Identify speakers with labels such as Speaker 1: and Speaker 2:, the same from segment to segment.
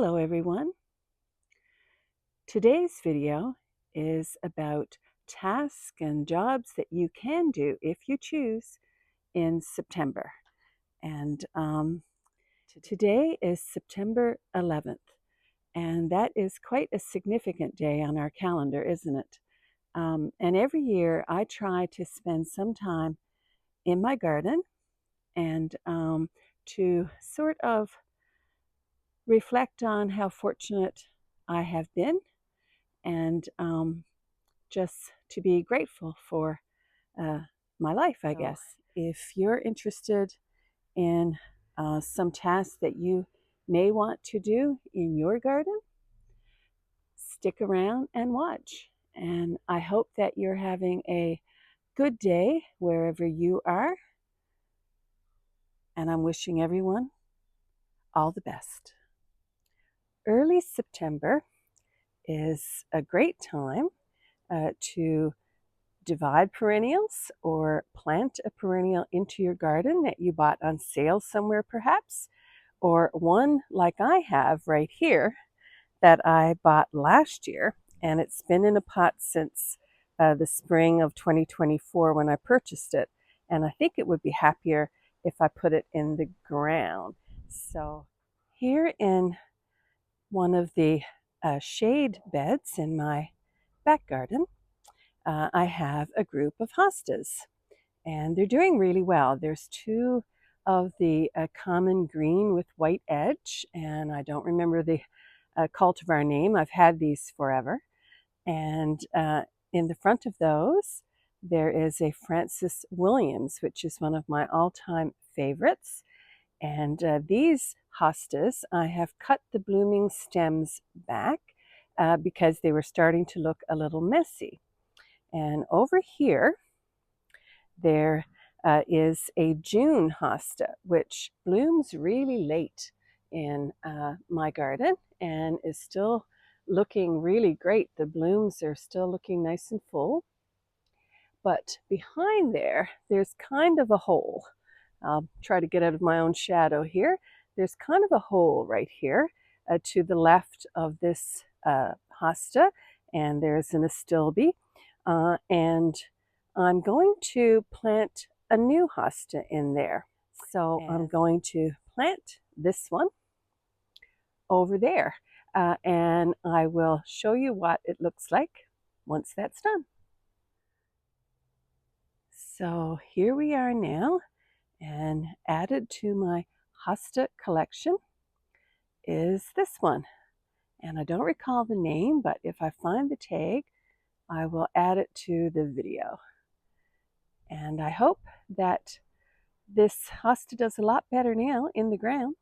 Speaker 1: Hello everyone. Today's video is about tasks and jobs that you can do if you choose in September. And today is September 11th, and that is quite a significant day on our calendar, isn't it? And every year I try to spend some time in my garden and to sort of reflect on how fortunate I have been and just to be grateful for my life, I guess. If you're interested in some tasks that you may want to do in your garden, stick around and watch. And I hope that you're having a good day wherever you are. And I'm wishing everyone all the best. Early September is a great time to divide perennials or plant a perennial into your garden that you bought on sale somewhere perhaps, or one like I have right here that I bought last year, and it's been in a pot since the spring of 2024 when I purchased it, and I think it would be happier if I put it in the ground. So here in one of the shade beds in my back garden, I have a group of hostas, and they're doing really well. There's two of the common green with white edge, and I don't remember the cultivar name. I've had these forever. And in the front of those, there is a Francis Williams, which is one of my all-time favorites. And these hostas, I have cut the blooming stems back because they were starting to look a little messy. And over here, there is a June hosta, which blooms really late in my garden and is still looking really great. The blooms are still looking nice and full. But behind there, there's kind of a hole. I'll try to get out of my own shadow here. There's kind of a hole right here to the left of this hosta, and there's an astilbe. And I'm going to plant a new hosta in there. So I'm going to plant this one over there, and I will show you what it looks like once that's done. So here we are now, and added to my hosta collection is this one. And I don't recall the name, but if I find the tag, I will add it to the video. And I hope that this hosta does a lot better now in the ground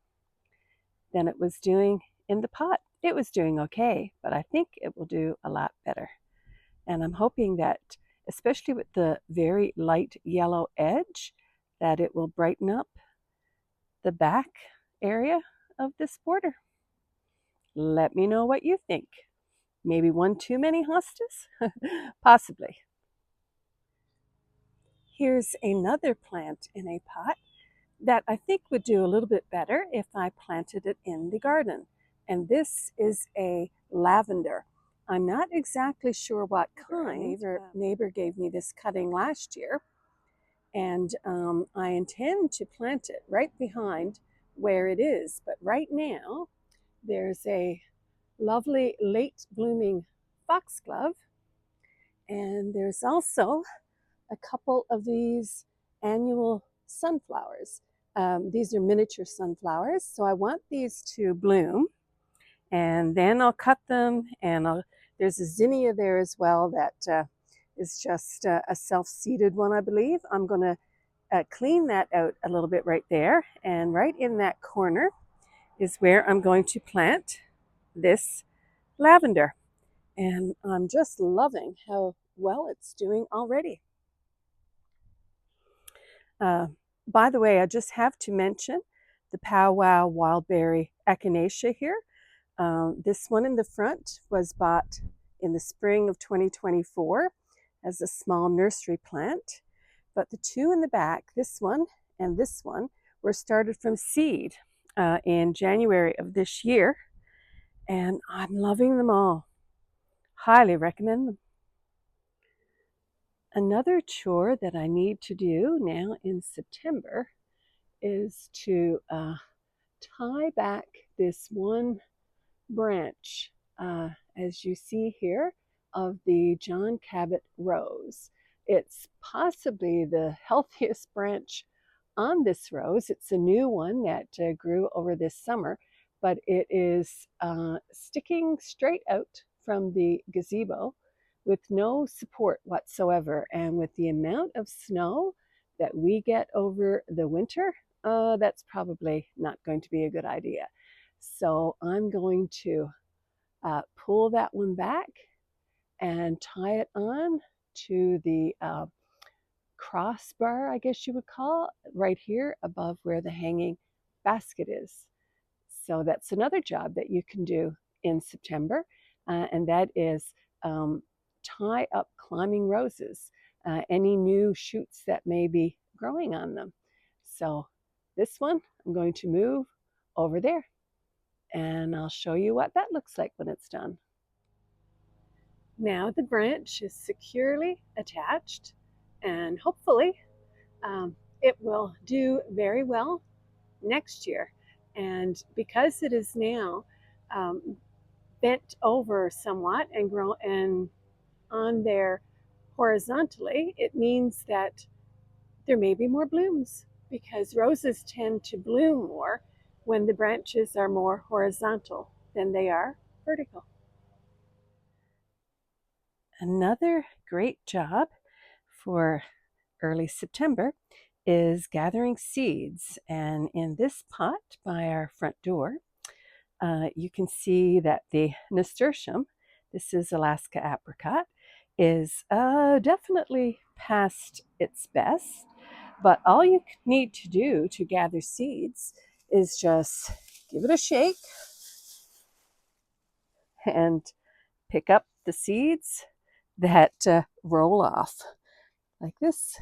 Speaker 1: than it was doing in the pot. It was doing okay, but I think it will do a lot better. And I'm hoping that, especially with the very light yellow edge, that it will brighten up the back area of this border. Let me know what you think. Maybe one too many hostas? Possibly. Here's another plant in a pot that I think would do a little bit better if I planted it in the garden. And this is a lavender. I'm not exactly sure what kind. Neighbor gave me this cutting last year, and I intend to plant it right behind where it is. But right now, there's a lovely late blooming foxglove, and there's also a couple of these annual sunflowers. These are miniature sunflowers, so I want these to bloom, and then I'll cut them, and there's a zinnia there as well that is just a self-seeded one, I believe. I'm going to clean that out a little bit right there, and right in that corner is where I'm going to plant this lavender. And I'm just loving how well it's doing already. By the way, I just have to mention the powwow wildberry echinacea here. This one in the front was bought in the spring of 2024 as a small nursery plant, but the two in the back, this one and this one, were started from seed in January of this year. and I'm loving them all. Highly recommend them. Another chore that I need to do now in September is to tie back this one branch, as you see here, of the John Cabot rose. It's possibly the healthiest branch on this rose. It's a new one that grew over this summer, but it is sticking straight out from the gazebo with no support whatsoever. And with the amount of snow that we get over the winter, that's probably not going to be a good idea. So I'm going to pull that one back and tie it on to the crossbar, I guess you would call, right here above where the hanging basket is. So that's another job that you can do in September, and that is tie up climbing roses, any new shoots that may be growing on them. So this one I'm going to move over there, and I'll show you what that looks like when it's done. Now the branch is securely attached, and hopefully it will do very well next year. And because it is now bent over somewhat and grow and on there horizontally, it means that there may be more blooms, because roses tend to bloom more when the branches are more horizontal than they are vertical. Another great job for early September is gathering seeds. And in this pot by our front door, you can see that the nasturtium, this is Alaska apricot, is definitely past its best. But all you need to do to gather seeds is just give it a shake and pick up the seeds that roll off like this.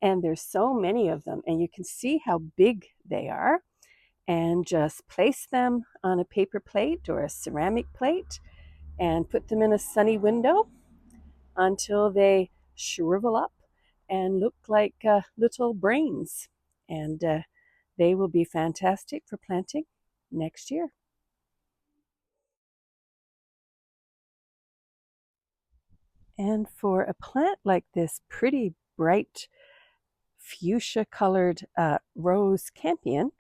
Speaker 1: And there's so many of them, and you can see how big they are. And just place them on a paper plate or a ceramic plate and put them in a sunny window until they shrivel up and look like little brains. And they will be fantastic for planting next year. And for a plant like this pretty bright fuchsia colored rose campion,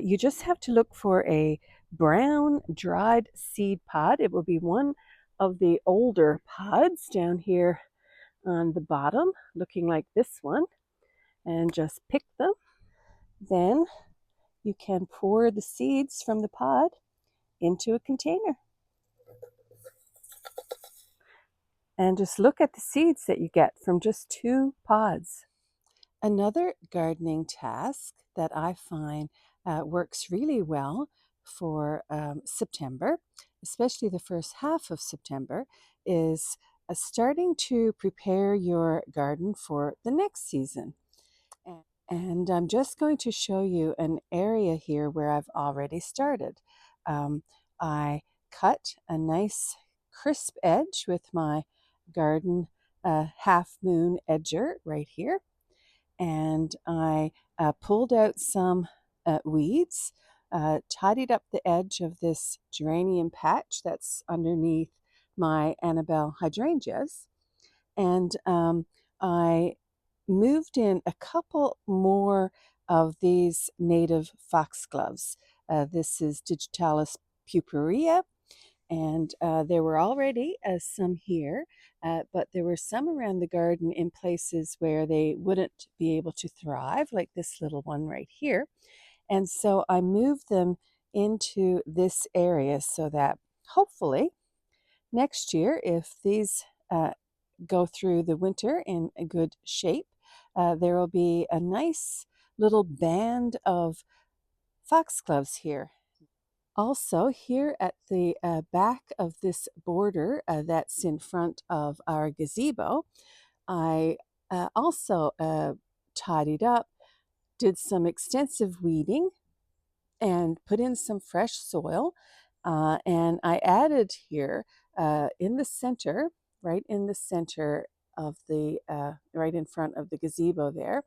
Speaker 1: you just have to look for a brown dried seed pod. It will be one of the older pods down here on the bottom, looking like this one, and just pick them. Then you can pour the seeds from the pod into a container. And just look at the seeds that you get from just 2 pods. Another gardening task that I find works really well for September, especially the first half of September, is starting to prepare your garden for the next season. And I'm just going to show you an area here where I've already started. I cut a nice crisp edge with my garden half moon edger right here, and I pulled out some weeds, tidied up the edge of this geranium patch that's underneath my Annabelle hydrangeas, and I moved in a couple more of these native foxgloves. This is Digitalis purpurea, and there were already some here, but there were some around the garden in places where they wouldn't be able to thrive, like this little one right here. And so I moved them into this area so that hopefully next year, if these go through the winter in a good shape, there will be a nice little band of foxgloves here. Also, here at the back of this border that's in front of our gazebo, I also tidied up, did some extensive weeding, and put in some fresh soil. And I added here in the center, right in the center of the, right in front of the gazebo there,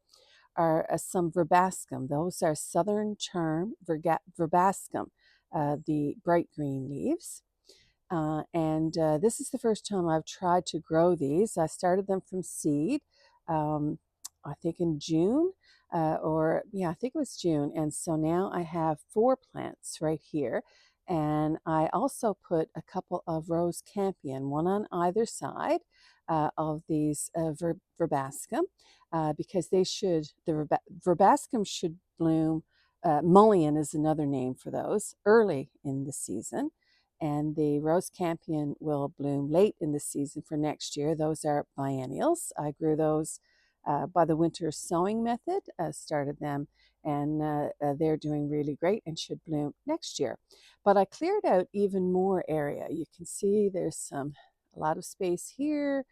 Speaker 1: are some verbascum. Those are southern charm verbascum, the bright green leaves. And this is the first time I've tried to grow these. I started them from seed, um, I think in June, I think it was June. And so now I have 4 plants right here. And I also put a couple of rose campion, one on either side of these verbascum, because verbascum should bloom. Mullein is another name for those, early in the season, and the rose campion will bloom late in the season for next year. Those are biennials. I grew those by the winter sowing method, started them, and they're doing really great and should bloom next year. But I cleared out even more area. You can see there's a lot of space here,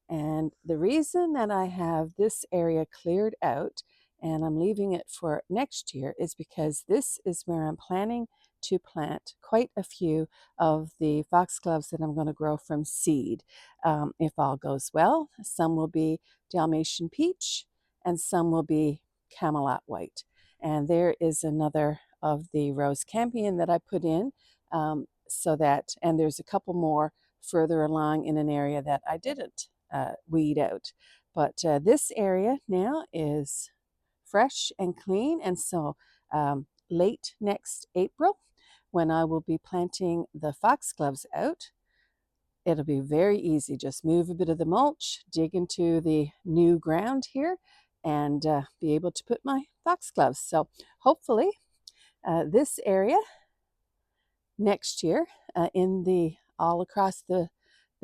Speaker 1: and the reason that I have this area cleared out and I'm leaving it for next year is because this is where I'm planning to plant quite a few of the foxgloves that I'm going to grow from seed. If all goes well, some will be Dalmatian peach and some will be camelot white. And there is another of the rose campion that I put in, and there's a couple more further along in an area that I didn't weed out. But this area now is fresh and clean. And so late next April, when I will be planting the foxgloves out, it'll be very easy. Just move a bit of the mulch, dig into the new ground here, and be able to put my foxgloves. So hopefully this area next year all across the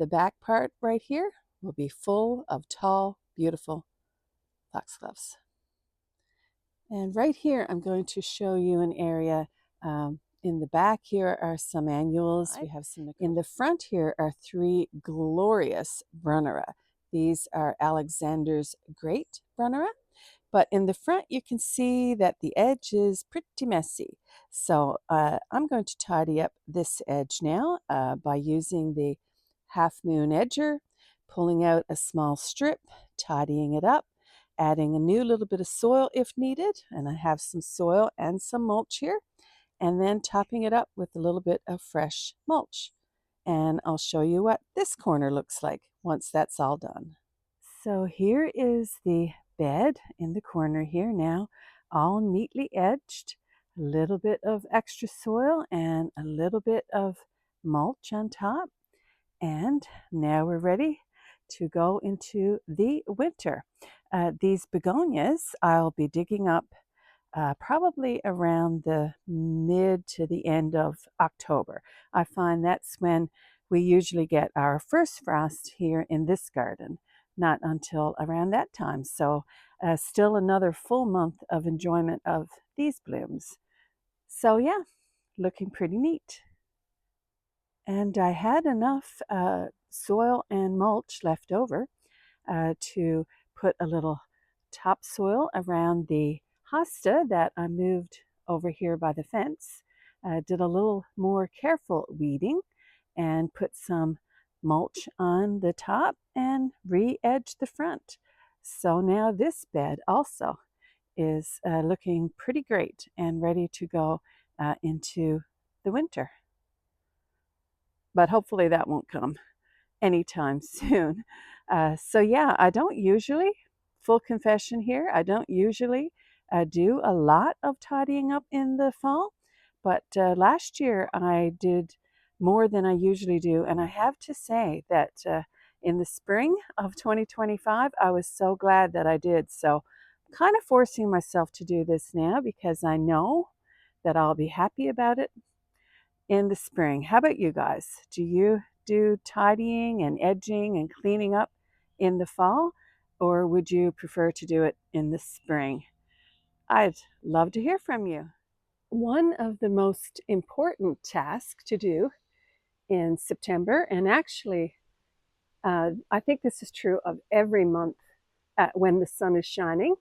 Speaker 1: back part right here will be full of tall, beautiful foxgloves. And right here, I'm going to show you an area. In the back here are some annuals. We have some. In the front here are 3 glorious Brunnera. These are Alexander's Great Brunnera. But in the front, you can see that the edge is pretty messy. So I'm going to tidy up this edge now by using the half moon edger, pulling out a small strip, tidying it up, adding a new little bit of soil if needed. And I have some soil and some mulch here. And then topping it up with a little bit of fresh mulch. And I'll show you what this corner looks like once that's all done. So here is the bed in the corner here now, all neatly edged, a little bit of extra soil and a little bit of mulch on top. And now we're ready to go into the winter. These begonias I'll be digging up probably around the mid to the end of October. I find that's when we usually get our first frost here in this garden, not until around that time. So still another full month of enjoyment of these blooms. So yeah, looking pretty neat. And I had enough soil and mulch left over to put a little topsoil around the hosta that I moved over here by the fence. Did a little more careful weeding and put some mulch on the top and re-edged the front. So now this bed also is looking pretty great and ready to go into the winter. But hopefully that won't come anytime soon. So yeah, I don't usually, full confession here, I don't usually do a lot of tidying up in the fall, but last year I did more than I usually do, and I have to say that in the spring of 2025, I was so glad that I did. So I'm kind of forcing myself to do this now because I know that I'll be happy about it in the spring. How about you guys? Do you do tidying and edging and cleaning up in the fall, or would you prefer to do it in the spring? I'd love to hear from you. One of the most important tasks to do in September, and actually I think this is true of every month when the sun is shining,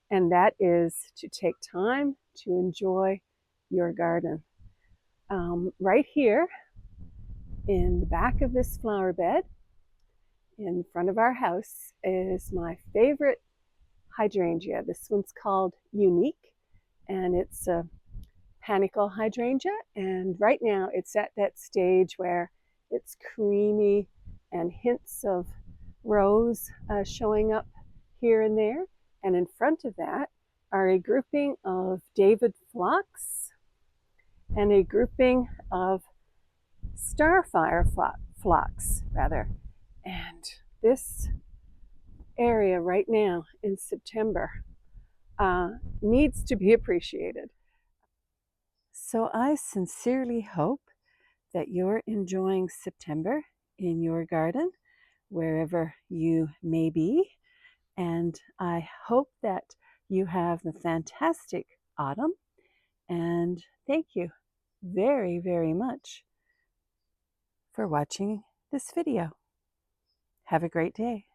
Speaker 1: and that is to take time to enjoy your garden. Right here in the back of this flower bed in front of our house is my favorite hydrangea. This one's called Unique, and it's a panicle hydrangea. And right now it's at that stage where it's creamy and hints of rose showing up here and there. And in front of that are a grouping of David phlox and a grouping of starfire phlox, rather. And this area right now in September needs to be appreciated. So I sincerely hope that you're enjoying September in your garden, wherever you may be. And I hope that you have a fantastic autumn. And thank you very, very much for watching this video. Have a great day.